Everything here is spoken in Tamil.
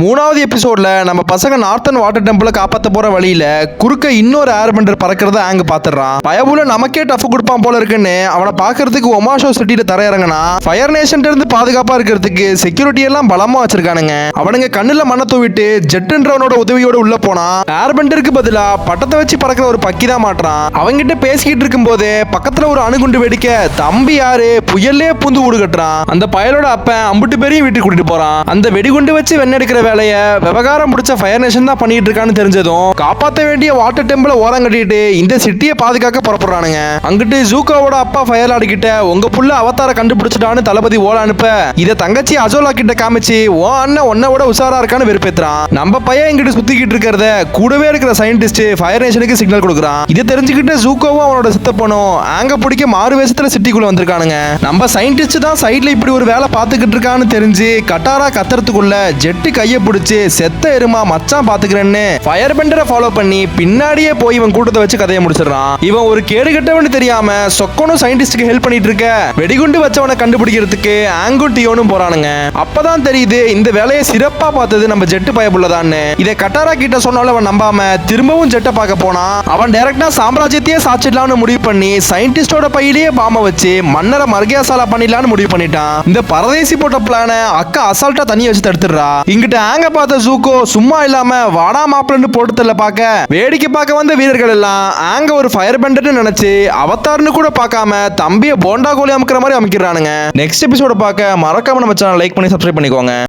மூணாவது எபிசோட்ல நம்ம பசங்க நார்த்தன் வாட்டர் டெம்பிள காப்பாத்த போற வழியில குறுக்க இன்னொரு ஏர்பெண்டர் பறக்கிறத ஆங்க பாத்துறான். பயபுல நமக்கே டஃப் கொடுப்பான் போல இருக்குன்னு அவனை பாக்குறதுக்கு ஒமாஷோ சிட்டியில தரையிறங்கினா ஃபயர் நேஷன்ல இருந்து பாதுகாப்பா இருக்கிறதுக்கு செக்யூரிட்டி எல்லாம் பலமா வச்சிருக்கானுங்க. அவனுங்க கண்ணுல மண்ணை தூவிட்டு ஜெட்ன்றவனோட உதவியோட உள்ள போனா ஏர்பெண்டருக்கு பதிலா பட்டத்தை வச்சு பறக்கிற ஒரு பக்கி தான் மாட்டான். அவங்கிட்ட பேசிக்கிட்டு இருக்கும் போது பக்கத்துல ஒரு அணுகுண்டு வெடிக்க தம்பி யாரு புயல்லே பூந்து ஊடு கட்டுறான். அந்த பயலோட அப்பன் அம்புட்டு பேரையும் வீட்டுக்கு கூட்டிட்டு போறான். அந்த வெடிகுண்டு வச்சு வெண்ணெடுக்கிற வேலையை விவகாரம் பிடிச்ச ஃபயர் நேஷன் தான் பண்ணிட்டு இருக்கான்னு தெரிஞ்சதும் காப்பாற்ற வேண்டிய வாட்டர் டெம்பிள ஓரம் கட்டிட்டு இந்த சிட்டியை பாதுகாக்க புறப்படுறானுங்க. அங்கிட்டு ஜூகாவோட அப்பா ஃபயர் ஆடிக்கிட்ட உங்க புள்ள அவதார கண்டுபிடிச்சிட்டான்னு தளபதி ஓல அனுப்ப இத தங்கச்சி அஜோலா கிட்ட காமிச்சு ஓ அண்ணன் உன்னை விட உஷாரா இருக்கான்னு வெறுப்பேத்துறான். நம்ம பையன் இங்கிட்டு சுத்திக்கிட்டு இருக்கிறத கூடவே இருக்கிற சயின்டிஸ்ட் ஃபயர் நேஷனுக்கு சிக்னல் கொடுக்குறான். இதை தெரிஞ்சுக்கிட்டு ஜூகாவும் அவனோட சித்தப்பனும் ஆங்க பிடிக்க மாறு வேஷத்துல சிட்டிக்குள்ள வந்திருக்கானுங்க. நம்ம சயின்டிஸ்ட் தான் சைட்ல இப்படி ஒரு வேலை பார்த்துக்கிட்டு இருக்கான்னு தெரிஞ்சு கட்டாரா கத்துறதுக்குள்ள ஜெட்டு கையை பிடிச்சு செத்த எருமா மச்சான் பாத்துக்கிறேன்னு ஃபயர் பெண்டரை ஃபாலோ பண்ணி பின்னாடியே போய் இவன் கூட்டத்தை வச்சு கதையை முடிச்சிடறான். இவன் ஒரு கேடு கட்டவனு தெரியாம சொக்கனும் சயின்டிஸ்டுக்கு ஹெல்ப் பண்ணிட்டு இருக்க வெடிகுண்டு வச்சவனை கண்டுபிடிக்கிறதுக்கு ஆங்கும் டியோனும் போறானுங்க. அப்பதான் தெரியுது இந்த வேலையை சிறப்பா பார்த்தது நம்ம ஜெட்டு பயப்புள்ளதான்னு. இதை கட்டாரா கிட்ட சொன்னாலும் அவன் நம்பாம திரும்பவும் ஜெட்டை பார்க்க போனா அவன் டைரக்டா சாம்ராஜ்யத்தையே சாச்சிடலாம்னு முடிவு பண்ணி சயின்டிஸ்டோட பையிலேயே பாம வச்சு மன்னரை மர்கியாசாலா பண்ணிடலாம்னு முடிவு பண்ணிட்டான். இந்த பரதேசி போட்ட பிளான அக்கா அசால்ட்டா தண்ணி வச்சு தடுத்துடுறா. இங்கிட்ட ஆங்க பார்த்த ஜூகோ சும்மா இல்லாம வாடா மாப்பிளன்னு போட்டுல பார்க்க வேடிக்கை பார்க்க வந்த வீரர்கள் எல்லாம் ஆங்க ஒரு ஃபயர் பெண்டர்னு நினைச்சு அவதார்னு கூட பார்க்காம தம்பிய போண்டா கோலி அமைக்கிற மாதிரி அமைக்கிறானுங்க. நெக்ஸ்ட் எபிசோட பார்க்க மறக்காம நம்ம சேனல் லைக் பண்ணி சப்ஸ்கிரைப் பண்ணிக்கோங்க.